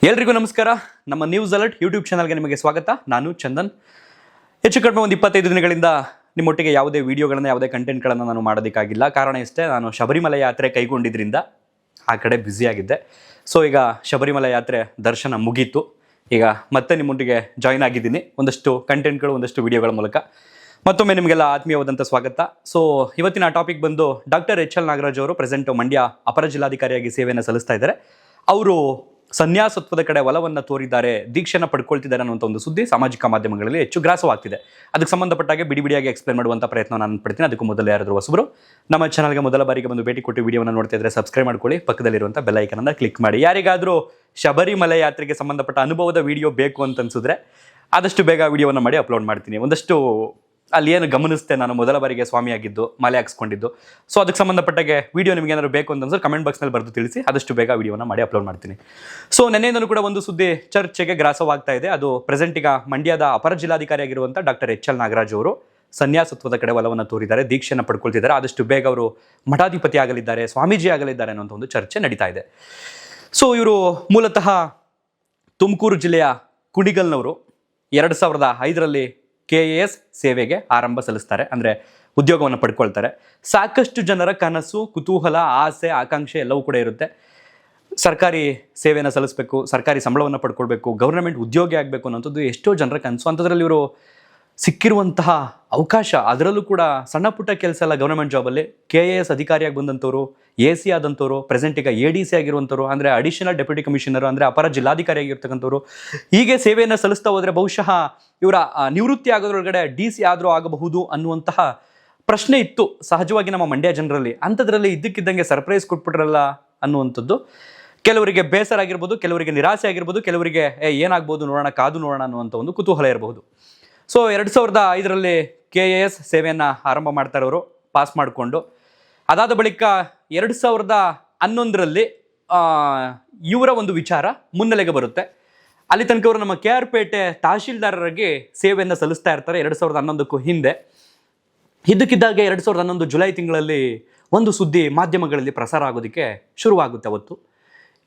ಎಲ್ರಿಗೂ ನಮಸ್ಕಾರ. ನಮ್ಮ ನ್ಯೂಸ್ ಅಲರ್ಟ್ ಯೂಟ್ಯೂಬ್ ಚಾನಲ್ಗೆ ನಿಮಗೆ ಸ್ವಾಗತ. ನಾನು ಚಂದನ್. ಹೆಚ್ಚು ಕಡಿಮೆ ಒಂದು 25 ದಿನಗಳಿಂದ ನಿಮ್ಮೊಟ್ಟಿಗೆ ಯಾವುದೇ ವಿಡಿಯೋಗಳನ್ನು ಯಾವುದೇ ಕಂಟೆಂಟ್ಗಳನ್ನು ನಾನು ಮಾಡೋದಕ್ಕಾಗಿಲ್ಲ. ಕಾರಣ ಇಷ್ಟೇ, ನಾನು ಶಬರಿಮಲೆ ಯಾತ್ರೆ ಕೈಗೊಂಡಿದ್ದರಿಂದ ಆ ಕಡೆ ಬ್ಯುಸಿಯಾಗಿದ್ದೆ. ಸೊ ಈಗ ಶಬರಿಮಲೆ ಯಾತ್ರೆ ದರ್ಶನ ಮುಗೀತು. ಈಗ ಮತ್ತೆ ನಿಮ್ಮೊಟ್ಟಿಗೆ ಜಾಯ್ನ್ ಆಗಿದ್ದೀನಿ ಒಂದಷ್ಟು ಕಂಟೆಂಟ್ಗಳು, ಒಂದಷ್ಟು ವಿಡಿಯೋಗಳ ಮೂಲಕ. ಮತ್ತೊಮ್ಮೆ ನಿಮಗೆಲ್ಲ ಆತ್ಮೀಯವಾದಂಥ ಸ್ವಾಗತ. ಸೊ ಇವತ್ತಿನ ಟಾಪಿಕ್ ಬಂದು ಡಾಕ್ಟರ್ ಎಚ್ ಎಲ್ ನಾಗರಾಜ್ ಅವರು ಪ್ರೆಸೆಂಟ್ ಮಂಡ್ಯ ಅಪರ ಜಿಲ್ಲಾಧಿಕಾರಿಯಾಗಿ ಸೇವೆಯನ್ನು ಸಲ್ಲಿಸ್ತಾ ಇದ್ದಾರೆ. ಅವರು ಸನ್ಯಾಸತ್ವದ ಕಡೆ ಒಲವನ್ನು ತೋರಿದ್ದಾರೆ, ದೀಕ್ಷೆನ ಪಡ್ಕೊಳ್ತಿದ್ದಾರೆ ಅನ್ನುವಂಥ ಒಂದು ಸುದ್ದಿ ಸಾಮಾಜಿಕ ಮಾಧ್ಯಮಗಳಲ್ಲಿ ಹೆಚ್ಚು ಗ್ರಾಸವಾಗ್ತಿದೆ. ಅದಕ್ಕೆ ಸಂಬಂಧಪಟ್ಟಾಗೆ ಬಿಡಿಯಾಗಿ ಎಕ್ಸ್ಪ್ಲೇನ್ ಮಾಡುವಂಥ ಪ್ರಯತ್ನ ನಾನು ಪಡ್ತೀನಿ. ಅದಕ್ಕೂ ಮೊದಲು ಯಾರಾದರೂ ಹೊಸಬರು ನಮ್ಮ ಚಾನಲ್ಗೆ ಮೊದಲ ಬಾರಿಗೆ ಬಂದು ಭೇಟಿ ಕೊಟ್ಟು ವಿಡಿಯೋವನ್ನು ನೋಡ್ತಾ ಇದ್ದರೆ ಸಬ್ಸ್ಕ್ರೈಬ್ ಮಾಡ್ಕೊಳ್ಳಿ, ಪಕ್ಕದಲ್ಲಿರುವಂಥ ಬೆಲ್ ಐಕನನ್ನು ಕ್ಲಿಕ್ ಮಾಡಿ. ಯಾರಿಗಾದರೂ ಶಬರಿಮಲೆ ಯಾತ್ರೆಗೆ ಸಂಬಂಧಪಟ್ಟ ಅನುಭವದ ವಿಡಿಯೋ ಬೇಕು ಅಂತ ಅನ್ಸಿದ್ರೆ ಆದಷ್ಟು ಬೇಗ ವಿಡಿಯೋವನ್ನು ಮಾಡಿ ಅಪ್ಲೋಡ್ ಮಾಡ್ತೀನಿ. ಒಂದಷ್ಟು ಅಲ್ಲಿ ಏನು ಗಮನಿಸ್ತೆ, ನಾನು ಮೊದಲ ಬಾರಿಗೆ ಸ್ವಾಮಿಯಾಗಿದ್ದು, ಮಾಲೆ ಹಾಕ್ಸ್ಕೊಂಡಿದ್ದು. ಸೊ ಅದಕ್ಕೆ ಸಂಬಂಧಪಟ್ಟಾಗೆ ವಿಡಿಯೋ ನಿಮಗೆ ಏನಾದ್ರು ಬೇಕು ಅಂತಂದ್ರೆ ಕಮೆಂಟ್ ಬಾಕ್ಸ್ನಲ್ಲಿ ಬರೆದು ತಿಳಿಸಿ, ಆದಷ್ಟು ಬೇಗ ವಿಡಿಯೋನ ಮಾಡಿ ಅಪ್ಲೋಡ್ ಮಾಡ್ತೀನಿ. ಸೊ ನೆನ್ನೆಯಿಂದಲೂ ಕೂಡ ಒಂದು ಸುದ್ದಿ ಚರ್ಚೆಗೆ ಗ್ರಾಸವಾಗ್ತಾ ಇದೆ. ಅದು ಪ್ರೆಸೆಂಟ್ ಈಗ ಮಂಡ್ಯದ ಅಪರ ಜಿಲ್ಲಾಧಿಕಾರಿಯಾಗಿರುವಂಥ ಡಾಕ್ಟರ್ ಎಚ್ ಎಲ್ ನಾಗರಾಜ್ ಅವರು ಸನ್ಯಾಸತ್ವದ ಕಡೆ ಒಲವನ್ನು ತೋರಿದ್ದಾರೆ, ದೀಕ್ಷೆಯನ್ನು ಪಡ್ಕೊಳ್ತಿದ್ದಾರೆ. ಆದಷ್ಟು ಬೇಗ ಅವರು ಮಠಾಧಿಪತಿ ಆಗಲಿದ್ದಾರೆ, ಸ್ವಾಮೀಜಿ ಆಗಲಿದ್ದಾರೆ ಅನ್ನೋಂಥ ಒಂದು ಚರ್ಚೆ ನಡೀತಾ ಇದೆ. ಸೊ ಇವರು ಮೂಲತಃ ತುಮಕೂರು ಜಿಲ್ಲೆಯ ಕುಣಿಗಲ್ನವರು. 2005ರಲ್ಲಿ KAS ಸೇವೆಗೆ ಆರಂಭ ಸಲ್ಲಿಸ್ತಾರೆ, ಅಂದರೆ ಉದ್ಯೋಗವನ್ನು ಪಡ್ಕೊಳ್ತಾರೆ. ಸಾಕಷ್ಟು ಜನರ ಕನಸು, ಕುತೂಹಲ, ಆಸೆ, ಆಕಾಂಕ್ಷೆ ಎಲ್ಲವೂ ಕೂಡ ಇರುತ್ತೆ. ಸರ್ಕಾರಿ ಸೇವೆಯನ್ನು ಸಲ್ಲಿಸಬೇಕು, ಸರ್ಕಾರಿ ಸಂಬಳವನ್ನು ಪಡ್ಕೊಳ್ಬೇಕು, ಗೌರ್ಮೆಂಟ್ ಉದ್ಯೋಗಿ ಆಗಬೇಕು ಅನ್ನೋಂಥದ್ದು ಎಷ್ಟೋ ಜನರ ಕನಸು. ಅಂಥದ್ರಲ್ಲಿ ಇವರು ಸಿಕ್ಕಿರುವಂತಹ ಅವಕಾಶ, ಅದರಲ್ಲೂ ಕೂಡ ಸಣ್ಣ ಪುಟ್ಟ ಕೆಲಸ ಅಲ್ಲ, ಗೌರ್ಮೆಂಟ್ ಜಾಬಲ್ಲಿ KAS ಅಧಿಕಾರಿಯಾಗಿ ಬಂದಂಥವ್ರು, AC ಆದಂಥವ್ರು, ಪ್ರೆಸೆಂಟ್ ಈಗ ADC ಆಗಿರುವಂಥವ್ರು, ಅಂದರೆ ಅಡಿಷನಲ್ ಡೆಪ್ಯೂಟಿ ಕಮಿಷನರ್, ಅಂದರೆ ಅಪರ ಜಿಲ್ಲಾಧಿಕಾರಿ ಆಗಿರ್ತಕ್ಕಂಥವ್ರು. ಹೀಗೆ ಸೇವೆಯನ್ನು ಸಲ್ಲಿಸ್ತಾ ಹೋದರೆ ಬಹುಶಃ ಇವರ ನಿವೃತ್ತಿ ಆಗೋದ್ರೊಳಗಡೆ DC ಆದರೂ ಆಗಬಹುದು ಅನ್ನುವಂತಹ ಪ್ರಶ್ನೆ ಇತ್ತು ಸಹಜವಾಗಿ ನಮ್ಮ ಮಂಡ್ಯ ಜನರಲ್ಲಿ. ಅಂಥದ್ರಲ್ಲಿ ಇದ್ದಕ್ಕಿದ್ದಂಗೆ ಸರ್ಪ್ರೈಸ್ ಕೊಟ್ಬಿಟ್ರಲ್ಲ ಅನ್ನುವಂಥದ್ದು ಕೆಲವರಿಗೆ ಬೇಸರ ಆಗಿರ್ಬೋದು, ಕೆಲವರಿಗೆ ನಿರಾಸೆ ಆಗಿರ್ಬೋದು, ಕೆಲವರಿಗೆ ಏನಾಗ್ಬೋದು ನೋಡೋಣ, ಕಾದು ನೋಡೋಣ ಅನ್ನುವಂಥ ಒಂದು ಕುತೂಹಲ ಇರಬಹುದು. ಸೊ 2005ರಲ್ಲಿ KAS ಸೇವೆಯನ್ನು ಆರಂಭ ಮಾಡ್ತಾರೆ ಅವರು, ಪಾಸ್ ಮಾಡಿಕೊಂಡು. ಅದಾದ ಬಳಿಕ 2011ರಲ್ಲಿ ಇವರ ಒಂದು ವಿಚಾರ ಮುನ್ನೆಲೆಗೆ ಬರುತ್ತೆ. ಅಲ್ಲಿ ತನಕ ಅವರು ನಮ್ಮ KR ಪೇಟೆ ತಹಶೀಲ್ದಾರರಾಗಿ ಸೇವೆಯನ್ನು ಸಲ್ಲಿಸ್ತಾ ಇರ್ತಾರೆ 2011ಕ್ಕೂ ಹಿಂದೆ. ಇದ್ದಕ್ಕಿದ್ದಾಗೆ 2011 ಜುಲೈ ತಿಂಗಳಲ್ಲಿ ಒಂದು ಸುದ್ದಿ ಮಾಧ್ಯಮಗಳಲ್ಲಿ ಪ್ರಸಾರ ಆಗೋದಕ್ಕೆ ಶುರುವಾಗುತ್ತೆ. ಅವತ್ತು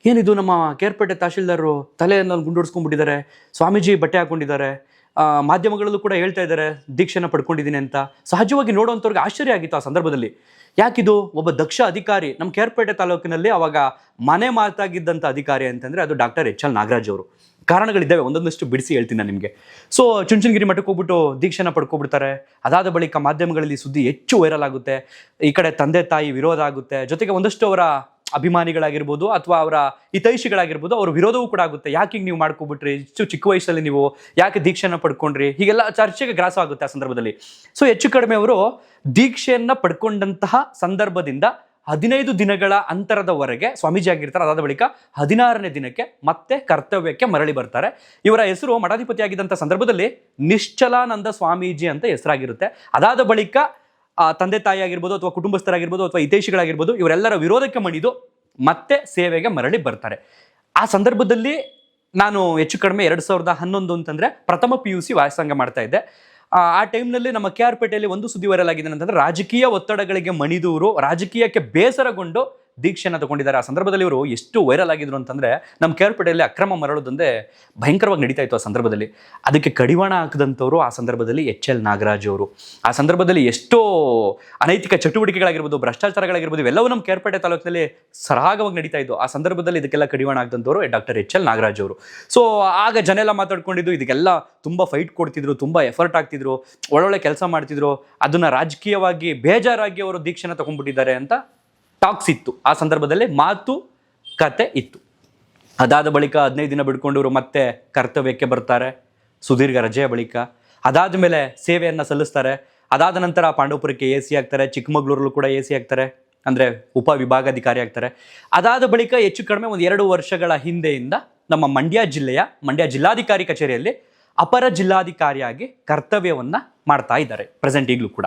ಏನಿದು, ನಮ್ಮ KR ಪೇಟೆ ತಹಶೀಲ್ದಾರರು ತಲೆಯನ್ನು ಗುಂಡೊಡ್ಸ್ಕೊಂಡ್ಬಿಟ್ಟಿದ್ದಾರೆ, ಸ್ವಾಮೀಜಿ ಬಟ್ಟೆ ಹಾಕೊಂಡಿದ್ದಾರೆ, ಮಾಧ್ಯಮಗಳಲ್ಲೂ ಕೂಡ ಹೇಳ್ತಾ ಇದ್ದಾರೆ ದೀಕ್ಷೆನ ಪಡ್ಕೊಂಡಿದ್ದೀನಿ ಅಂತ. ಸಹಜವಾಗಿ ನೋಡುವಂಥವ್ರಿಗೆ ಆಶ್ಚರ್ಯ ಆಗಿತ್ತು ಆ ಸಂದರ್ಭದಲ್ಲಿ. ಯಾಕಿದು, ಒಬ್ಬ ದಕ್ಷ ಅಧಿಕಾರಿ ನಮ್ಮ KR ಪೇಟೆ ತಾಲೂಕಿನಲ್ಲಿ ಅವಾಗ ಮನೆ ಮಾತಾಗಿದ್ದಂಥ ಅಧಿಕಾರಿ ಅಂತಂದರೆ ಅದು ಡಾಕ್ಟರ್ ಎಚ್ ಎಲ್ ನಾಗರಾಜ್ ಅವರು. ಕಾರಣಗಳಿದ್ದಾವೆ, ಒಂದೊಂದಷ್ಟು ಬಿಡಿಸಿ ಹೇಳ್ತೀನಿ ನಾನು ನಿಮಗೆ. ಸೊ ಚುಂಚನಗಿರಿ ಮಠಕ್ಕೆ ಹೋಗ್ಬಿಟ್ಟು ದೀಕ್ಷೆನ ಪಡ್ಕೊಬಿಡ್ತಾರೆ. ಅದಾದ ಬಳಿಕ ಮಾಧ್ಯಮಗಳಲ್ಲಿ ಸುದ್ದಿ ಹೆಚ್ಚು ವೈರಲ್ ಆಗುತ್ತೆ. ಈ ಕಡೆ ತಂದೆ ತಾಯಿ ವಿರೋಧ ಆಗುತ್ತೆ, ಜೊತೆಗೆ ಒಂದಷ್ಟು ಅವರ ಅಭಿಮಾನಿಗಳಾಗಿರ್ಬೋದು ಅಥವಾ ಅವರ ಹಿತೈಷಿಗಳಾಗಿರ್ಬೋದು ಅವ್ರ ವಿರೋಧವೂ ಕೂಡ ಆಗುತ್ತೆ. ಯಾಕೆ ನೀವು ಮಾಡ್ಕೊಬಿಟ್ರಿ, ಇಷ್ಟು ಚಿಕ್ಕ ವಯಸ್ಸಲ್ಲಿ ನೀವು ಯಾಕೆ ದೀಕ್ಷೆನ ಪಡ್ಕೊಂಡ್ರಿ, ಹೀಗೆಲ್ಲ ಚರ್ಚೆಗೆ ಗ್ರಾಸ ಆಗುತ್ತೆ ಆ ಸಂದರ್ಭದಲ್ಲಿ. ಸೊ ಹೆಚ್ಚು ಕಡಿಮೆ ಅವರು ದೀಕ್ಷೆಯನ್ನ ಪಡ್ಕೊಂಡಂತಹ ಸಂದರ್ಭದಿಂದ 15 ದಿನಗಳ ಅಂತರದವರೆಗೆ ಸ್ವಾಮೀಜಿ ಆಗಿರ್ತಾರೆ. ಅದಾದ ಬಳಿಕ 16ನೇ ದಿನಕ್ಕೆ ಮತ್ತೆ ಕರ್ತವ್ಯಕ್ಕೆ ಮರಳಿ ಬರ್ತಾರೆ. ಇವರ ಹೆಸರು ಮಠಾಧಿಪತಿ ಆಗಿದ್ದಂಥ ಸಂದರ್ಭದಲ್ಲಿ ನಿಶ್ಚಲಾನಂದ ಸ್ವಾಮೀಜಿ ಅಂತ ಹೆಸರಾಗಿರುತ್ತೆ. ಅದಾದ ಬಳಿಕ ತಂದೆ ತಾಯಿ ಆಗಿರ್ಬೋದು ಅಥವಾ ಕುಟುಂಬಸ್ಥರಾಗಿರ್ಬೋದು ಅಥವಾ ಹಿತೈಷಿಗಳಾಗಿರ್ಬೋದು ಇವರೆಲ್ಲರ ವಿರೋಧಕ್ಕೆ ಮಣಿದು ಮತ್ತೆ ಸೇವೆಗೆ ಮರಳಿ ಬರ್ತಾರೆ. ಆ ಸಂದರ್ಭದಲ್ಲಿ ನಾನು ಹೆಚ್ಚು ಕಡಿಮೆ 2011 ಅಂತಂದರೆ ಪ್ರಥಮ PUC ವ್ಯಾಸಂಗ ಮಾಡ್ತಾ ಇದ್ದೆ. ಆ ಟೈಮ್ನಲ್ಲಿ ನಮ್ಮ KR ಪೇಟೆಯಲ್ಲಿ ಒಂದು ಸುದ್ದಿ ವೈರಲ್ ಆಗಿದೆ ಅಂತಂದರೆ, ರಾಜಕೀಯ ಒತ್ತಡಗಳಿಗೆ ಮಣಿದವರು ರಾಜಕೀಯಕ್ಕೆ ಬೇಸರಗೊಂಡು ದೀಕ್ಷೆಯನ್ನು ತಗೊಂಡಿದ್ದಾರೆ. ಆ ಸಂದರ್ಭದಲ್ಲಿ ಇವರು ಎಷ್ಟು ವೈರಲ್ ಆಗಿದ್ರು ಅಂತಂದರೆ, ನಮ್ಮ KR ಪೇಟೆಯಲ್ಲಿ ಅಕ್ರಮ ಮರಳೋದಂದೇ ಭಯಂಕರವಾಗಿ ನಡೀತಾ ಇತ್ತು ಆ ಸಂದರ್ಭದಲ್ಲಿ. ಅದಕ್ಕೆ ಕಡಿವಾಣ ಹಾಕಿದಂಥವ್ರು ಆ ಸಂದರ್ಭದಲ್ಲಿ ಎಚ್ ಎಲ್ ನಾಗರಾಜ್ ಅವರು. ಆ ಸಂದರ್ಭದಲ್ಲಿ ಎಷ್ಟೋ ಅನೈತಿಕ ಚಟುವಟಿಕೆಗಳಾಗಿರ್ಬೋದು, ಭ್ರಷ್ಟಾಚಾರಗಳಾಗಿರ್ಬೋದು, ಇವೆಲ್ಲವೂ ನಮ್ಮ KR ಪೇಟೆ ತಾಲೂಕಿನಲ್ಲಿ ಸರಾಗವಾಗಿ ನಡೀತಾ ಇದ್ದು. ಆ ಸಂದರ್ಭದಲ್ಲಿ ಇದಕ್ಕೆಲ್ಲ ಕಡಿವಾಣ ಹಾಕಿದಂಥವ್ರು ಡಾಕ್ಟರ್ ಎಚ್ ಎಲ್ ನಾಗರಾಜ್ ಅವರು. ಸೊ ಆಗ ಜನ ಎಲ್ಲ ಮಾತಾಡ್ಕೊಂಡಿದ್ದು, ಇದಕ್ಕೆಲ್ಲ ತುಂಬ ಫೈಟ್ ಕೊಡ್ತಿದ್ರು, ತುಂಬ ಎಫರ್ಟ್ ಆಗ್ತಿದ್ರು, ಒಳ್ಳೊಳ್ಳೆ ಕೆಲಸ ಮಾಡ್ತಿದ್ರು, ಅದನ್ನು ರಾಜಕೀಯವಾಗಿ ಬೇಜಾರಾಗಿ ಅವರು ದೀಕ್ಷೆನ ತಗೊಂಡ್ಬಿಟ್ಟಿದ್ದಾರೆ ಅಂತ ಟಾಕ್ಸ್ ಇತ್ತು. ಆ ಸಂದರ್ಭದಲ್ಲಿ ಮಾತು ಕತೆ ಇತ್ತು. ಅದಾದ ಬಳಿಕ 15 ದಿನ ಬಿಡ್ಕೊಂಡು ಇವರು ಮತ್ತೆ ಕರ್ತವ್ಯಕ್ಕೆ ಬರ್ತಾರೆ ಸುದೀರ್ಘ ರಜೆಯ ಬಳಿಕ. ಅದಾದ ಮೇಲೆ ಸೇವೆಯನ್ನು ಸಲ್ಲಿಸ್ತಾರೆ. ಅದಾದ ನಂತರ ಪಾಂಡವಪುರಕ್ಕೆ AC ಆಗ್ತಾರೆ, ಚಿಕ್ಕಮಗಳೂರಲ್ಲೂ ಕೂಡ AC ಆಗ್ತಾರೆ, ಅಂದರೆ ಉಪವಿಭಾಗಾಧಿಕಾರಿ ಆಗ್ತಾರೆ. ಅದಾದ ಬಳಿಕ ಹೆಚ್ಚು ಕಡಿಮೆ ಒಂದು 2 ವರ್ಷಗಳ ಹಿಂದೆಯಿಂದ ನಮ್ಮ ಮಂಡ್ಯ ಜಿಲ್ಲಾಧಿಕಾರಿ ಕಚೇರಿಯಲ್ಲಿ ಅಪರ ಜಿಲ್ಲಾಧಿಕಾರಿಯಾಗಿ ಕರ್ತವ್ಯವನ್ನು ಮಾಡ್ತಾ ಇದ್ದಾರೆ ಪ್ರೆಸೆಂಟ್ ಈಗಲೂ ಕೂಡ.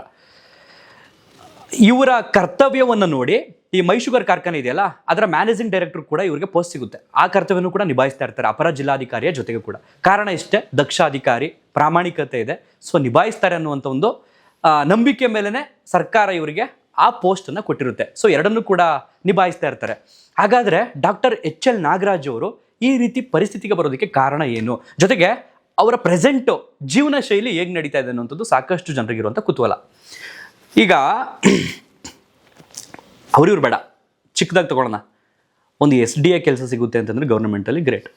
ಇವರ ಕರ್ತವ್ಯವನ್ನು ನೋಡಿ ಈ ಮೈಶುಗರ್ ಕಾರ್ಖಾನೆ ಇದೆಯಲ್ಲ, ಅದರ ಮ್ಯಾನೇಜಿಂಗ್ ಡೈರೆಕ್ಟರ್ ಕೂಡ ಇವರಿಗೆ ಪೋಸ್ಟ್ ಸಿಗುತ್ತೆ. ಆ ಕರ್ತವ್ಯವನ್ನು ಕೂಡ ನಿಭಾಯಿಸ್ತಾ ಇರ್ತಾರೆ ಅಪರ ಜಿಲ್ಲಾಧಿಕಾರಿಯ ಜೊತೆಗೆ ಕೂಡ. ಕಾರಣ ಇಷ್ಟೇ, ದಕ್ಷ ಅಧಿಕಾರಿ, ಪ್ರಾಮಾಣಿಕತೆ ಇದೆ, ಸೊ ನಿಭಾಯಿಸ್ತಾರೆ ಅನ್ನುವಂಥ ಒಂದು ನಂಬಿಕೆ ಮೇಲೆನೆ ಸರ್ಕಾರ ಇವರಿಗೆ ಆ ಪೋಸ್ಟನ್ನು ಕೊಟ್ಟಿರುತ್ತೆ. ಸೊ ಎರಡನ್ನೂ ಕೂಡ ನಿಭಾಯಿಸ್ತಾ ಇರ್ತಾರೆ. ಹಾಗಾದರೆ ಡಾಕ್ಟರ್ ಎಚ್ ಎಲ್ ನಾಗರಾಜ್ ಅವರು ಈ ರೀತಿ ಪರಿಸ್ಥಿತಿಗೆ ಬರೋದಕ್ಕೆ ಕಾರಣ ಏನು, ಜೊತೆಗೆ ಅವರ ಪ್ರೆಸೆಂಟ್ ಜೀವನ ಶೈಲಿ ಹೇಗೆ ನಡೀತಾ ಇದೆ ಅನ್ನೋಂಥದ್ದು ಸಾಕಷ್ಟು ಜನರಿಗಿರುವಂಥ ಕುತೂಹಲ. ಈಗ ಅವ್ರಿವ್ರು ಬೇಡ, ಚಿಕ್ಕದಾಗಿ ತಗೊಳ್ಳೋಣ. ಒಂದು SDA ಕೆಲಸ ಸಿಗುತ್ತೆ ಅಂತಂದರೆ ಗೌರ್ಮೆಂಟಲ್ಲಿ ಗ್ರೇಟ್,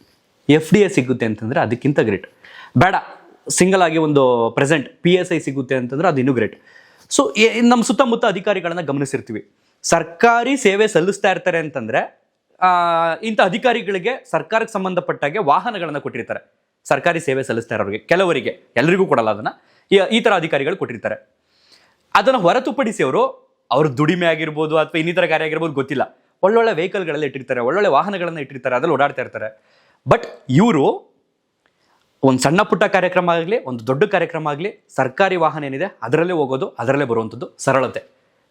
FDA ಸಿಗುತ್ತೆ ಅಂತಂದರೆ ಅದಕ್ಕಿಂತ ಗ್ರೇಟ್. ಬೇಡ, ಸಿಂಗಲ್ ಆಗಿ ಒಂದು ಪ್ರೆಸೆಂಟ್ PSI ಸಿಗುತ್ತೆ ಅಂತಂದ್ರೆ ಅದು ಇನ್ನೂ ಗ್ರೇಟ್. ಸೊ ನಮ್ಮ ಸುತ್ತಮುತ್ತ ಅಧಿಕಾರಿಗಳನ್ನ ಗಮನಿಸಿರ್ತೀವಿ, ಸರ್ಕಾರಿ ಸೇವೆ ಸಲ್ಲಿಸ್ತಾ ಇರ್ತಾರೆ ಅಂತಂದರೆ ಇಂಥ ಅಧಿಕಾರಿಗಳಿಗೆ ಸರ್ಕಾರಕ್ಕೆ ಸಂಬಂಧಪಟ್ಟಾಗೆ ವಾಹನಗಳನ್ನು ಕೊಟ್ಟಿರ್ತಾರೆ. ಸರ್ಕಾರಿ ಸೇವೆ ಸಲ್ಲಿಸ್ತಾ ಇರೋರಿಗೆ, ಕೆಲವರಿಗೆ, ಎಲ್ಲರಿಗೂ ಕೊಡಲ್ಲ ಅದನ್ನು, ಈ ಥರ ಅಧಿಕಾರಿಗಳು ಕೊಟ್ಟಿರ್ತಾರೆ. ಅದನ್ನು ಹೊರತುಪಡಿಸಿ ಅವ್ರ ದುಡಿಮೆ ಆಗಿರ್ಬೋದು ಅಥವಾ ಇನ್ನಿತರ ಕಾರ್ಯ ಆಗಿರ್ಬೋದು ಗೊತ್ತಿಲ್ಲ, ಒಳ್ಳೊಳ್ಳೆ ವೆಹಿಕಲ್ಗಳೆಲ್ಲ ಇಟ್ಟಿರ್ತಾರೆ, ಒಳ್ಳೊಳ್ಳೆ ವಾಹನಗಳನ್ನು ಇಟ್ಟಿರ್ತಾರೆ, ಅದ್ರಲ್ಲಿ ಓಡಾಡ್ತಾ ಇರ್ತಾರೆ. ಬಟ್ ಇವರು ಒಂದು ಸಣ್ಣ ಪುಟ್ಟ ಕಾರ್ಯಕ್ರಮ ಆಗಲಿ, ಒಂದು ದೊಡ್ಡ ಕಾರ್ಯಕ್ರಮ ಆಗಲಿ, ಸರ್ಕಾರಿ ವಾಹನ ಏನಿದೆ ಅದರಲ್ಲೇ ಹೋಗೋದು, ಅದರಲ್ಲೇ ಬರುವಂಥದ್ದು, ಸರಳತೆ,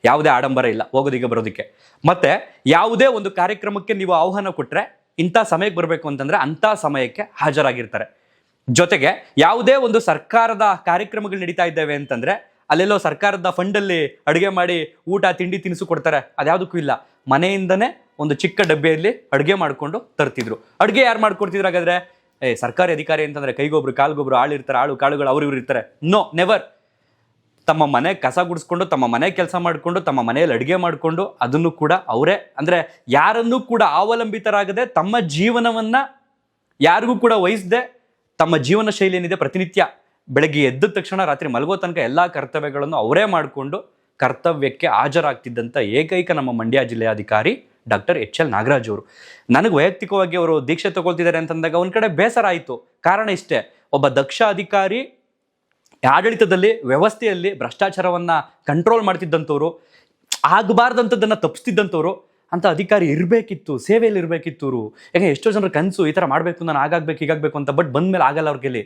ಯಾವುದೇ ಆಡಂಬರ ಇಲ್ಲ ಹೋಗೋದಿಗೆ ಬರೋದಕ್ಕೆ. ಮತ್ತೆ ಯಾವುದೇ ಒಂದು ಕಾರ್ಯಕ್ರಮಕ್ಕೆ ನೀವು ಆಹ್ವಾನ ಕೊಟ್ಟರೆ ಇಂಥ ಸಮಯಕ್ಕೆ ಬರಬೇಕು ಅಂತಂದರೆ ಅಂಥ ಸಮಯಕ್ಕೆ ಹಾಜರಾಗಿರ್ತಾರೆ. ಜೊತೆಗೆ ಯಾವುದೇ ಒಂದು ಸರ್ಕಾರದ ಕಾರ್ಯಕ್ರಮಗಳು ನಡೀತಾ ಇದ್ದಾವೆ ಅಂತಂದರೆ ಅಲ್ಲೆಲ್ಲೋ ಸರ್ಕಾರದ ಫಂಡಲ್ಲಿ ಅಡುಗೆ ಮಾಡಿ ಊಟ ತಿಂಡಿ ತಿನಿಸು ಕೊಡ್ತಾರೆ, ಅದ್ಯಾವುದಕ್ಕೂ ಇಲ್ಲ. ಮನೆಯಿಂದನೇ ಒಂದು ಚಿಕ್ಕ ಡಬ್ಬೆಯಲ್ಲಿ ಅಡುಗೆ ಮಾಡಿಕೊಂಡು ತರ್ತಿದ್ರು. ಅಡುಗೆ ಯಾರು ಮಾಡ್ಕೊಡ್ತಿದ್ರು ಹಾಗಾದ್ರೆ? ಸರ್ಕಾರಿ ಅಧಿಕಾರಿ ಅಂತಂದರೆ ಕೈಗೊಬ್ರು ಕಾಲ್ಗೊಬ್ರು ಆಳಿರ್ತಾರೆ, ಆಳು ಕಾಳುಗಳು ಅವ್ರು ಇವ್ರು ಇರ್ತಾರೆ. No, never. ತಮ್ಮ ಮನೆ ಕಸ ಗುಡಿಸ್ಕೊಂಡು, ತಮ್ಮ ಮನೆ ಕೆಲಸ ಮಾಡಿಕೊಂಡು, ತಮ್ಮ ಮನೆಯಲ್ಲಿ ಅಡುಗೆ ಮಾಡಿಕೊಂಡು, ಅದನ್ನು ಕೂಡ ಅವರೇ, ಅಂದರೆ ಯಾರನ್ನೂ ಕೂಡ ಅವಲಂಬಿತರಾಗದೆ, ತಮ್ಮ ಜೀವನವನ್ನು ಯಾರಿಗೂ ಕೂಡ ವಹಿಸದೆ, ತಮ್ಮ ಜೀವನ ಶೈಲಿ ಏನಿದೆ ಪ್ರತಿನಿತ್ಯ ಬೆಳಗ್ಗೆ ಎದ್ದ ತಕ್ಷಣ ರಾತ್ರಿ ಮಲಗೋ ತನಕ ಎಲ್ಲ ಕರ್ತವ್ಯಗಳನ್ನು ಅವರೇ ಮಾಡಿಕೊಂಡು ಕರ್ತವ್ಯಕ್ಕೆ ಹಾಜರಾಗ್ತಿದ್ದಂಥ ಏಕೈಕ ನಮ್ಮ ಮಂಡ್ಯ ಜಿಲ್ಲೆಯ ಅಧಿಕಾರಿ ಡಾಕ್ಟರ್ HL ನಾಗರಾಜ್ ಅವರು. ನನಗೆ ವೈಯಕ್ತಿಕವಾಗಿ ಅವರು ದೀಕ್ಷೆ ತಗೊಳ್ತಿದ್ದಾರೆ ಅಂತಂದಾಗ ಒಂದು ಕಡೆ ಬೇಸರ ಆಯಿತು. ಕಾರಣ ಇಷ್ಟೇ, ಒಬ್ಬ ದಕ್ಷ ಅಧಿಕಾರಿ, ಆಡಳಿತದಲ್ಲಿ ವ್ಯವಸ್ಥೆಯಲ್ಲಿ ಭ್ರಷ್ಟಾಚಾರವನ್ನು ಕಂಟ್ರೋಲ್ ಮಾಡ್ತಿದ್ದಂಥವ್ರು, ಆಗಬಾರ್ದಂಥದ್ದನ್ನು ತಪ್ಪಿಸ್ತಿದ್ದಂಥವ್ರು, ಅಂಥ ಅಧಿಕಾರಿ ಇರಬೇಕಿತ್ತು, ಸೇವೆಯಲ್ಲಿ ಇರಬೇಕಿತ್ತು ಅವರು. ಯಾಕೆ ಎಷ್ಟೋ ಜನರ ಕನಸು ಈ ಥರ ಮಾಡಬೇಕು, ನಾನು ಆಗಾಗಬೇಕು ಹೀಗಾಗಬೇಕು ಅಂತ. ಬಟ್ ಬಂದಮೇಲೆ ಆಗಲ್ಲ ಅವ್ರಿಗೆ.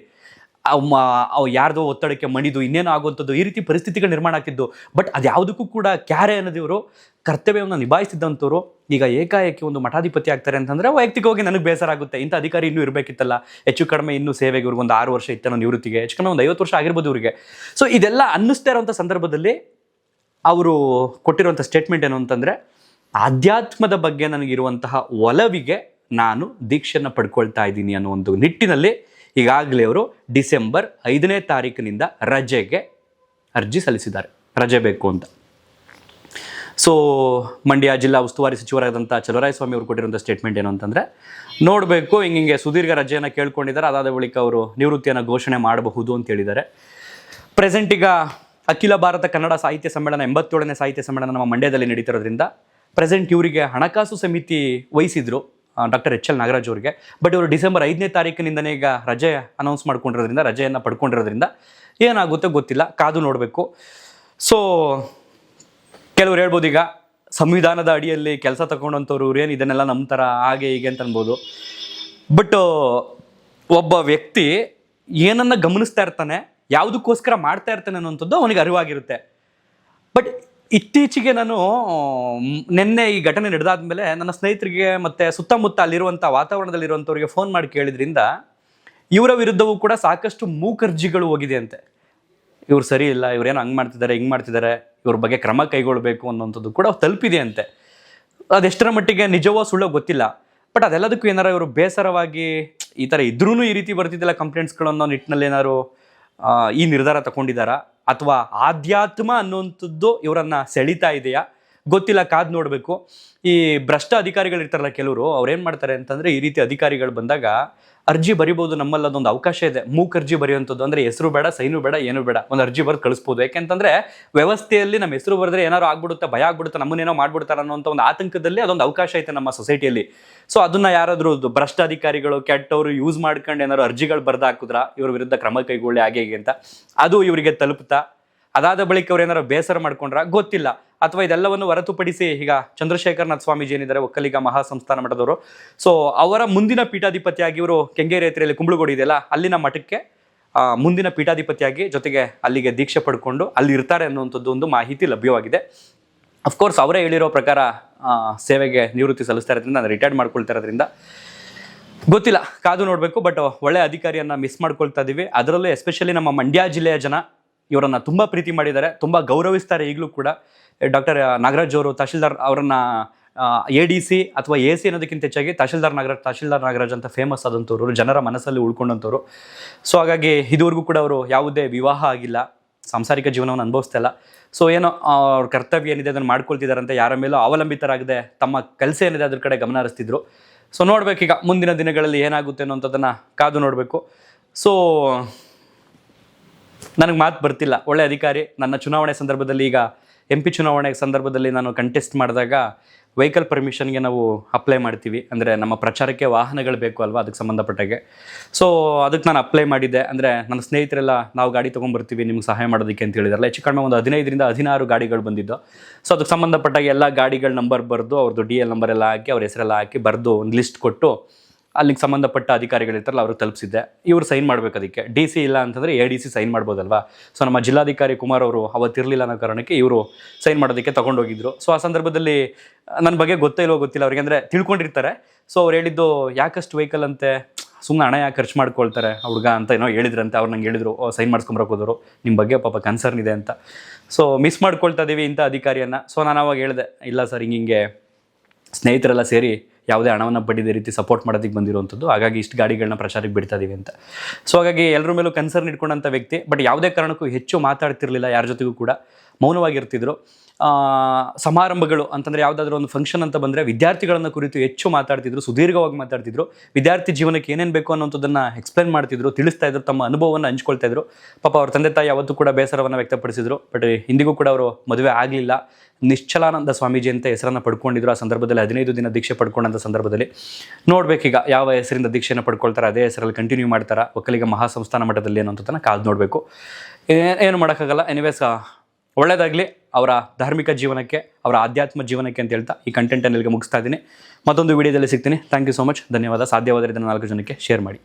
ಅವು ಯಾರ್ದೋ ಒತ್ತಡಕ್ಕೆ ಮಣಿದು ಇನ್ನೇನು ಆಗುವಂಥದ್ದು, ಈ ರೀತಿ ಪರಿಸ್ಥಿತಿಗಳು ನಿರ್ಮಾಣ ಆಗ್ತಿದ್ದು. ಬಟ್ ಅದು ಯಾವುದಕ್ಕೂ ಕೂಡ ಕ್ಯಾರೆ ಅನ್ನೋದಿವರು ಕರ್ತವ್ಯವನ್ನು ನಿಭಾಯಿಸ್ತಿದ್ದಂಥವ್ರು ಈಗ ಏಕಾಏಕಿ ಒಂದು ಮಠಾಧಿಪತಿ ಆಗ್ತಾರೆ ಅಂತಂದರೆ ವೈಯಕ್ತಿಕವಾಗಿ ನನಗೆ ಬೇಸರ ಆಗುತ್ತೆ. ಇಂಥ ಅಧಿಕಾರಿ ಇನ್ನೂ ಇರಬೇಕಿತ್ತಲ್ಲ, ಹೆಚ್ಚು ಕಡಿಮೆ ಇನ್ನೂ ಸೇವೆಗೆ ಇವ್ರಿಗೆ ಒಂದು 6 ವರ್ಷ ಇತ್ತನೋ ನಿವೃತ್ತಿಗೆ, ಹೆಚ್ಚು ಕಡಿಮೆ ಒಂದು 50 ವರ್ಷ ಆಗಿರ್ಬೋದು ಇವರಿಗೆ. ಸೊ ಇದೆಲ್ಲ ಅನ್ನಿಸ್ತಾ ಇರೋಂಥ ಸಂದರ್ಭದಲ್ಲಿ ಅವರು ಕೊಟ್ಟಿರುವಂಥ ಸ್ಟೇಟ್ಮೆಂಟ್ ಏನು ಅಂತಂದರೆ, ಆಧ್ಯಾತ್ಮದ ಬಗ್ಗೆ ನನಗಿರುವಂತಹ ಒಲವಿಗೆ ನಾನು ದೀಕ್ಷೆಯನ್ನು ಪಡ್ಕೊಳ್ತಾ ಇದ್ದೀನಿ ಅನ್ನೋ ಒಂದು ನಿಟ್ಟಿನಲ್ಲಿ ಈಗಾಗಲೇ ಅವರು ಡಿಸೆಂಬರ್ 5ನೇ ತಾರೀಕಿನಿಂದ ರಜೆಗೆ ಅರ್ಜಿ ಸಲ್ಲಿಸಿದ್ದಾರೆ, ರಜೆ ಬೇಕು ಅಂತ. ಸೊ ಮಂಡ್ಯ ಜಿಲ್ಲಾ ಉಸ್ತುವಾರಿ ಸಚಿವರಾದಂಥ ಚಲುವರಾಯಸ್ವಾಮಿ ಅವರು ಕೊಟ್ಟಿರುವಂಥ ಸ್ಟೇಟ್ಮೆಂಟ್ ಏನು ಅಂತಂದರೆ, ನೋಡಬೇಕು, ಹಿಂಗೆ ಸುದೀರ್ಘ ರಜೆಯನ್ನು ಕೇಳ್ಕೊಂಡಿದ್ದಾರೆ, ಅದಾದ ಬಳಿಕ ಅವರು ನಿವೃತ್ತಿಯನ್ನು ಘೋಷಣೆ ಮಾಡಬಹುದು ಅಂತ ಹೇಳಿದ್ದಾರೆ. ಪ್ರೆಸೆಂಟ್ ಈಗ ಅಖಿಲ ಭಾರತ ಕನ್ನಡ ಸಾಹಿತ್ಯ ಸಮ್ಮೇಳನ 87ನೇ ಸಾಹಿತ್ಯ ಸಮ್ಮೇಳನ ನಮ್ಮ ಮಂಡ್ಯದಲ್ಲಿ ನಡೀತಿರೋದ್ರಿಂದ ಪ್ರೆಸೆಂಟ್ ಇವರಿಗೆ ಹಣಕಾಸು ಸಮಿತಿ ವಹಿಸಿದ್ರು ಡಾಕ್ಟರ್ HL ನಾಗರಾಜ್ ಅವರಿಗೆ. ಬಟ್ ಇವರು ಡಿಸೆಂಬರ್ 5ನೇ ತಾರೀಕಿನಿಂದನೇ ಈಗ ರಜೆ ಅನೌನ್ಸ್ ಮಾಡ್ಕೊಂಡಿರೋದ್ರಿಂದ, ರಜೆಯನ್ನು ಪಡ್ಕೊಂಡಿರೋದ್ರಿಂದ ಏನಾಗುತ್ತೋ ಗೊತ್ತಿಲ್ಲ, ಕಾದು ನೋಡಬೇಕು. ಸೊ ಕೆಲವ್ರು ಹೇಳ್ಬೋದು, ಈಗ ಸಂವಿಧಾನದ ಅಡಿಯಲ್ಲಿ ಕೆಲಸ ತಗೊಂಡಂಥವ್ರು ಏನು ಇದನ್ನೆಲ್ಲ ನಂಬ್ತಾರ ಹಾಗೆ ಹೀಗೆ ಅಂತ ಅನ್ಬೋದು. ಬಟ್ ಒಬ್ಬ ವ್ಯಕ್ತಿ ಏನನ್ನ ಗಮನಿಸ್ತಾ ಇರ್ತಾನೆ, ಯಾವುದಕ್ಕೋಸ್ಕರ ಮಾಡ್ತಾ ಇರ್ತಾನೆ ಅನ್ನೋಂಥದ್ದು ಅವನಿಗೆ ಅರಿವಾಗಿರುತ್ತೆ. ಬಟ್ ಇತ್ತೀಚೆಗೆ ನಾನು ನಿನ್ನೆ ಈ ಘಟನೆ ನಡೆದಾದ್ಮೇಲೆ ನನ್ನ ಸ್ನೇಹಿತರಿಗೆ ಮತ್ತು ಸುತ್ತಮುತ್ತ ಅಲ್ಲಿರುವಂಥ ವಾತಾವರಣದಲ್ಲಿರುವಂಥವ್ರಿಗೆ ಫೋನ್ ಮಾಡಿ ಕೇಳಿದ್ರಿಂದ ಇವರ ವಿರುದ್ಧವೂ ಕೂಡ ಸಾಕಷ್ಟು ಮೂಕರ್ಜಿಗಳು ಹೋಗಿದೆ ಅಂತೆ. ಇವ್ರು ಸರಿ ಇಲ್ಲ, ಇವ್ರೇನು ಹಂಗೆ ಮಾಡ್ತಿದ್ದಾರೆ, ಹಿಂಗೆ ಮಾಡ್ತಿದ್ದಾರೆ, ಇವ್ರ ಬಗ್ಗೆ ಕ್ರಮ ಕೈಗೊಳ್ಳಬೇಕು ಅನ್ನೋಂಥದ್ದು ಕೂಡ ತಲುಪಿದೆ ಅಂತೆ. ಅದೆಷ್ಟರ ಮಟ್ಟಿಗೆ ನಿಜವೋ ಸುಳ್ಳೋ ಗೊತ್ತಿಲ್ಲ. ಬಟ್ ಅದೆಲ್ಲದಕ್ಕೂ ಏನಾರು ಇವರು ಬೇಸರವಾಗಿ ಈ ಥರ ಇದ್ರೂ ಈ ರೀತಿ ಬರ್ತಿದ್ದಿಲ್ಲ ಕಂಪ್ಲೇಂಟ್ಸ್ಗಳು ಅನ್ನೋ ನಿಟ್ಟಿನಲ್ಲಿ ಏನಾದ್ರು ಈ ನಿರ್ಧಾರ ತಗೊಂಡಿದ್ದಾರಾ, ಅಥವಾ ಆಧ್ಯಾತ್ಮ ಅನ್ನುವಂಥದ್ದು ಇವರನ್ನು ಸೆಳೀತಾ ಇದೆಯಾ ಗೊತ್ತಿಲ್ಲ, ಕಾದು ನೋಡಬೇಕು. ಈ ಭ್ರಷ್ಟ ಅಧಿಕಾರಿಗಳು ಇರ್ತಾರಲ್ಲ ಕೆಲವರು, ಅವ್ರೇನು ಮಾಡ್ತಾರೆ ಅಂತಂದರೆ, ಈ ರೀತಿ ಅಧಿಕಾರಿಗಳು ಬಂದಾಗ ಅರ್ಜಿ ಬರಿಬೋದು, ನಮ್ಮಲ್ಲಿ ಅದೊಂದು ಅವಕಾಶ ಇದೆ, ಮೂಕ್ ಅರ್ಜಿ ಬರೆಯುವಂಥದ್ದು. ಅಂದರೆ ಹೆಸರು ಬೇಡ, ಸೈನು ಬೇಡ, ಏನು ಬೇಡ, ಒಂದು ಅರ್ಜಿ ಬರೆದು ಕಳಿಸ್ಬೋದು. ಯಾಕೆಂತಂದರೆ ವ್ಯವಸ್ಥೆಯಲ್ಲಿ ನಮ್ಮ ಹೆಸರು ಬರೆದ್ರೆ ಏನಾರು ಆಗ್ಬಿಡುತ್ತೆ, ಭಯ ಆಗ್ಬಿಡುತ್ತೆ, ನಮ್ಮನ್ನೇನೋ ಮಾಡ್ಬಿಡ್ತಾರೆ ಅನ್ನೋಂಥ ಒಂದು ಆತಂಕದಲ್ಲಿ ಅದೊಂದು ಅವಕಾಶ ಐತೆ ನಮ್ಮ ಸೊಸೈಟಿಯಲ್ಲಿ. ಸೊ ಅದನ್ನು ಯಾರಾದರೂ ಭ್ರಷ್ಟ ಅಧಿಕಾರಿಗಳು, ಕೆಟ್ಟವರು ಯೂಸ್ ಮಾಡ್ಕೊಂಡು ಏನಾದ್ರು ಅರ್ಜಿಗಳು ಬರೆದು ಹಾಕಿದ್ರ ಇವ್ರ ವಿರುದ್ಧ ಕ್ರಮ ಕೈಗೊಳ್ಳಿ ಹಾಗೆ ಹೀಗೆ ಅಂತ, ಅದು ಇವರಿಗೆ ತಲುಪ್ತಾ? ಅದಾದ ಬಳಿಕ ಅವ್ರು ಏನಾರು ಬೇಸರ ಮಾಡ್ಕೊಂಡ್ರ ಗೊತ್ತಿಲ್ಲ. ಅಥವಾ ಇದೆಲ್ಲವನ್ನು ಹೊರತುಪಡಿಸಿ ಈಗ ಚಂದ್ರಶೇಖರನಾಥ್ ಸ್ವಾಮೀಜಿ ಏನಿದ್ದಾರೆ, ಒಕ್ಕಲಿಗ ಮಹಾಸಂಸ್ಥಾನ ಮಠದವರು, ಸೊ ಅವರ ಮುಂದಿನ ಪೀಠಾಧಿಪತಿಯಾಗಿ ಇವರು ಕೆಂಗೇರಿ ಹತ್ತಿರಲ್ಲಿ ಕುಂಬಳಗೋಡಿ ಇದೆಯಲ್ಲ ಅಲ್ಲಿನ ಮಠಕ್ಕೆ ಮುಂದಿನ ಪೀಠಾಧಿಪತಿಯಾಗಿ, ಜೊತೆಗೆ ಅಲ್ಲಿಗೆ ದೀಕ್ಷೆ ಪಡ್ಕೊಂಡು ಅಲ್ಲಿ ಇರ್ತಾರೆ ಅನ್ನುವಂಥದ್ದು ಒಂದು ಮಾಹಿತಿ ಲಭ್ಯವಾಗಿದೆ. ಅಫ್ಕೋರ್ಸ್ ಅವರೇ ಹೇಳಿರೋ ಪ್ರಕಾರ ಸೇವೆಗೆ ನಿವೃತ್ತಿ ಸಲ್ಲಿಸ್ತಾ ಇರೋದ್ರಿಂದ, ನಾನು ರಿಟೈರ್ಡ್ ಮಾಡ್ಕೊಳ್ತಾ ಇರೋದ್ರಿಂದ ಗೊತ್ತಿಲ್ಲ, ಕಾದು ನೋಡಬೇಕು. ಬಟ್ ಒಳ್ಳೆ ಅಧಿಕಾರಿಯನ್ನು ಮಿಸ್ ಮಾಡ್ಕೊಳ್ತಾ ಇದ್ದೀವಿ. ಅದರಲ್ಲೂ ಎಸ್ಪೆಷಲಿ ನಮ್ಮ ಮಂಡ್ಯ ಜಿಲ್ಲೆಯ ಜನ ಇವರನ್ನು ತುಂಬ ಪ್ರೀತಿ ಮಾಡಿದ್ದಾರೆ, ತುಂಬ ಗೌರವಿಸ್ತಾರೆ ಈಗಲೂ ಕೂಡ. ಡಾಕ್ಟರ್ ನಾಗರಾಜ್ ಅವರು, ತಹಶೀಲ್ದಾರ್ ಅವರನ್ನು ADC ಅಥವಾ AC ಅನ್ನೋದಕ್ಕಿಂತ ಹೆಚ್ಚಾಗಿ ತಹಶೀಲ್ದಾರ್ ನಾಗರಾಜ್ ಅಂತ ಫೇಮಸ್ ಆದಂಥವ್ರು, ಜನರ ಮನಸ್ಸಲ್ಲಿ ಉಳ್ಕೊಂಡಂಥವ್ರು. ಸೊ ಹಾಗಾಗಿ ಇದುವರೆಗೂ ಕೂಡ ಅವರು ಯಾವುದೇ ವಿವಾಹ ಆಗಿಲ್ಲ, ಸಾಂಸಾರಿಕ ಜೀವನವನ್ನು ಅನುಭವಿಸ್ತಾ ಇಲ್ಲ. ಸೊ ಏನೋ ಅವ್ರ ಕರ್ತವ್ಯ ಏನಿದೆ ಅದನ್ನು ಮಾಡ್ಕೊಳ್ತಿದ್ದಾರಂತೆ, ಯಾರ ಮೇಲೂ ಅವಲಂಬಿತರಾಗದೆ ತಮ್ಮ ಕೆಲಸ ಏನಿದೆ ಅದ್ರ ಕಡೆ ಗಮನ ಹರಿಸ್ತಿದ್ರು. ಸೊ ನೋಡ್ಬೇಕೀಗ ಮುಂದಿನ ದಿನಗಳಲ್ಲಿ ಏನಾಗುತ್ತೆ ಅನ್ನೋಂಥದ್ದನ್ನು ಕಾದು ನೋಡಬೇಕು. ಸೊ ನನಗೆ ಮಾತು ಬರ್ತಿಲ್ಲ. ಒಳ್ಳೆ ಅಧಿಕಾರಿ. ನನ್ನ ಚುನಾವಣೆ ಸಂದರ್ಭದಲ್ಲಿ, ಈಗ MP ಚುನಾವಣೆ ಸಂದರ್ಭದಲ್ಲಿ ನಾನು ಕಂಟೆಸ್ಟ್ ಮಾಡಿದಾಗ ವೆಹಿಕಲ್ ಪರ್ಮಿಷನ್ಗೆ ನಾವು ಅಪ್ಲೈ ಮಾಡ್ತೀವಿ. ಅಂದರೆ ನಮ್ಮ ಪ್ರಚಾರಕ್ಕೆ ವಾಹನಗಳು ಬೇಕು ಅಲ್ವಾ, ಅದಕ್ಕೆ ಸಂಬಂಧಪಟ್ಟಾಗೆ. ಸೊ ಅದಕ್ಕೆ ನಾನು ಅಪ್ಲೈ ಮಾಡಿದ್ದೆ. ಅಂದರೆ ನನ್ನ ಸ್ನೇಹಿತರೆಲ್ಲ ನಾವು ಗಾಡಿ ತೊಗೊಂಡ್ಬರ್ತೀವಿ ನಿಮ್ಗೆ ಸಹಾಯ ಮಾಡೋದಕ್ಕೆ ಅಂತ ಹೇಳಿದಾರಲ್ಲ. ಹೆಚ್ಚು ಕಡಿಮೆ ಒಂದು 15ರಿಂದ 16 ಗಾಡಿಗಳು ಬಂದಿದ್ದು. ಸೊ ಅದಕ್ಕೆ ಸಂಬಂಧಪಟ್ಟಾಗ ಎಲ್ಲ ಗಾಡಿಗಳ ನಂಬರ್ ಬರೆದು, ಅವ್ರದ್ದು DL ನಂಬರ್ ಎಲ್ಲ ಹಾಕಿ, ಅವ್ರ ಹೆಸರೆಲ್ಲ ಹಾಕಿ ಬರೆದು ಒಂದು ಲಿಸ್ಟ್ ಕೊಟ್ಟು ಅಲ್ಲಿಗೆ ಸಂಬಂಧಪಟ್ಟ ಅಧಿಕಾರಿಗಳಿರ್ತಾರಲ್ಲ ಅವ್ರಿಗೆ ತಲುಪಿಸಿದ್ದೆ. ಇವರು ಸೈನ್ ಮಾಡಬೇಕು. ಅದಕ್ಕೆ DC ಇಲ್ಲ ಅಂತಂದರೆ ADC ಸೈನ್ ಮಾಡ್ಬೋದಲ್ವಾ. ಸೊ ನಮ್ಮ ಜಿಲ್ಲಾಧಿಕಾರಿ ಕುಮಾರ್ ಅವರು ಅವತ್ತಿರಲಿಲ್ಲ ಅನ್ನೋ ಕಾರಣಕ್ಕೆ ಇವರು ಸೈನ್ ಮಾಡೋದಕ್ಕೆ ತೊಗೊಂಡೋಗಿದ್ರು. ಸೊ ಆ ಸಂದರ್ಭದಲ್ಲಿ ನನ್ನ ಬಗ್ಗೆ ಗೊತ್ತಿಲ್ಲ ಅವ್ರಿಗೆ, ಅಂದರೆ ತಿಳ್ಕೊಂಡಿರ್ತಾರೆ. ಸೊ ಅವ್ರು ಹೇಳಿದ್ದು, ಯಾಕಷ್ಟು ವೆಹಿಕಲ್ ಅಂತೆ, ಸುಮ್ಮನೆ ಹಣ ಯಾಕೆ ಖರ್ಚು ಮಾಡ್ಕೊಳ್ತಾರೆ ಹುಡುಗ ಅಂತ ಏನೋ ಹೇಳಿದ್ರಂತೆ. ಅವ್ರು ನಂಗೆ ಹೇಳಿದ್ರು, ಸೈನ್ ಮಾಡಿಸ್ಕೊಂಬರಕ್ಕೆ ಹೋದರು, ನಿಮ್ಮ ಬಗ್ಗೆ ಪಾಪ ಕನ್ಸರ್ನ್ ಇದೆ ಅಂತ. ಸೊ ಮಿಸ್ ಮಾಡ್ಕೊಳ್ತಾ ಇದ್ದೀವಿ ಇಂಥ ಅಧಿಕಾರಿಯನ್ನು. ಸೊ ನಾನು ಅವಾಗ ಹೇಳಿದೆ, ಇಲ್ಲ ಸರ್, ಹಿಂಗೆ ಸ್ನೇಹಿತರೆಲ್ಲ ಸೇರಿ ಯಾವುದೇ ಹಣವನ್ನು ಬಡ್ಡಿದ ರೀತಿ ಸಪೋರ್ಟ್ ಮಾಡೋದಕ್ಕೆ ಬಂದಿರುವಂಥದ್ದು, ಹಾಗಾಗಿ ಇಷ್ಟು ಗಾಡಿಗಳನ್ನ ಪ್ರಚಾರಕ್ಕೆ ಬಿಡ್ತಾ ಇದೀವಿ ಅಂತ. ಸೊ ಹಾಗಾಗಿ ಎಲ್ಲರ ಮೇಲೂ ಕನ್ಸರ್ನ್ ಇಟ್ಕೊಂಡಂಥ ವ್ಯಕ್ತಿ. ಬಟ್ ಯಾವುದೇ ಕಾರಣಕ್ಕೂ ಹೆಚ್ಚು ಮಾತಾಡ್ತಿರ್ಲಿಲ್ಲ, ಯಾರ ಜೊತೆಗೂ ಕೂಡ ಮೌನವಾಗಿರ್ತಿದ್ರು. ಸಮಾರಂಭಗಳು ಅಂತಂದರೆ ಯಾವುದಾದ್ರೂ ಒಂದು ಫಂಕ್ಷನ್ ಅಂತ ಬಂದರೆ ವಿದ್ಯಾರ್ಥಿಗಳನ್ನು ಕುರಿತು ಹೆಚ್ಚು ಮಾತಾಡ್ತಿದ್ರು, ಸುದೀರ್ಘವಾಗಿ ಮಾತಾಡ್ತಿದ್ರು. ವಿದ್ಯಾರ್ಥಿ ಜೀವನಕ್ಕೆ ಏನೇನು ಬೇಕು ಅನ್ನೋಂಥದ್ದನ್ನು ಎಕ್ಸ್ಪ್ಲೇನ್ ಮಾಡ್ತಿದ್ರು, ತಿಳಿಸ್ತಾ ಇದ್ರು, ತಮ್ಮ ಅನುಭವವನ್ನು ಹಂಚ್ಕೊಳ್ತಾ ಇದ್ರು. ಪಾಪ ಅವ್ರ ತಂದೆ ತಾಯಿ ಯಾವತ್ತೂ ಕೂಡ ಬೇಸರವನ್ನು ವ್ಯಕ್ತಪಡಿಸಿದ್ರು. ಬಟ್ ಇಂದಿಗೂ ಕೂಡ ಅವರು ಮದುವೆ ಆಗಲಿಲ್ಲ. ನಿಶ್ಚಲಾನಂದ ಸ್ವಾಮೀಜಿ ಅಂತ ಹೆಸರನ್ನು ಪಡ್ಕೊಂಡಿದ್ರು. ಆ ಸಂದರ್ಭದಲ್ಲಿ 15 ದಿನ ದೀಕ್ಷೆ ಪಡ್ಕೊಂಡಂಥ ಸಂದರ್ಭದಲ್ಲಿ ನೋಡ್ಬೇಕೀಗ ಯಾವ ಹೆಸರಿಂದ ದೀಕ್ಷೆಯನ್ನು ಪಡ್ಕೊಳ್ತಾರೆ, ಅದೇ ಹೆಸರಲ್ಲಿ ಕಂಟಿನ್ಯೂ ಮಾಡ್ತಾರಾ ಒಕ್ಕಲಿಗ ಮಹಾಸಂಸ್ಥಾನ ಮಠದಲ್ಲಿ ಅನ್ನೋಂಥದ್ದನ್ನು ಕಾದು ನೋಡಬೇಕು. ಏನು ಮಾಡೋಕ್ಕಾಗಲ್ಲ. ಎನಿವೇಸ್, ಒಳ್ಳೆಯದಾಗಲಿ ಅವರ ಧಾರ್ಮಿಕ ಜೀವನಕ್ಕೆ, ಅವರ ಆಧ್ಯಾತ್ಮ ಜೀವನಕ್ಕೆ ಅಂತ ಹೇಳ್ತಾ ಈ ಕಂಟೆಂಟನ್ನು ಇಲ್ಲಿಗೆ ಮುಗಿಸ್ತಾ ಇದ್ದೀನಿ. ಮತ್ತೊಂದು ವಿಡಿಯೋದಲ್ಲಿ ಸಿಗ್ತೀನಿ. Thank you so much. ಧನ್ಯವಾದ. ಸಾಧ್ಯವಾದರೆ ಇದನ್ನು 4 ಜನಕ್ಕೆ ಶೇರ್ ಮಾಡಿ.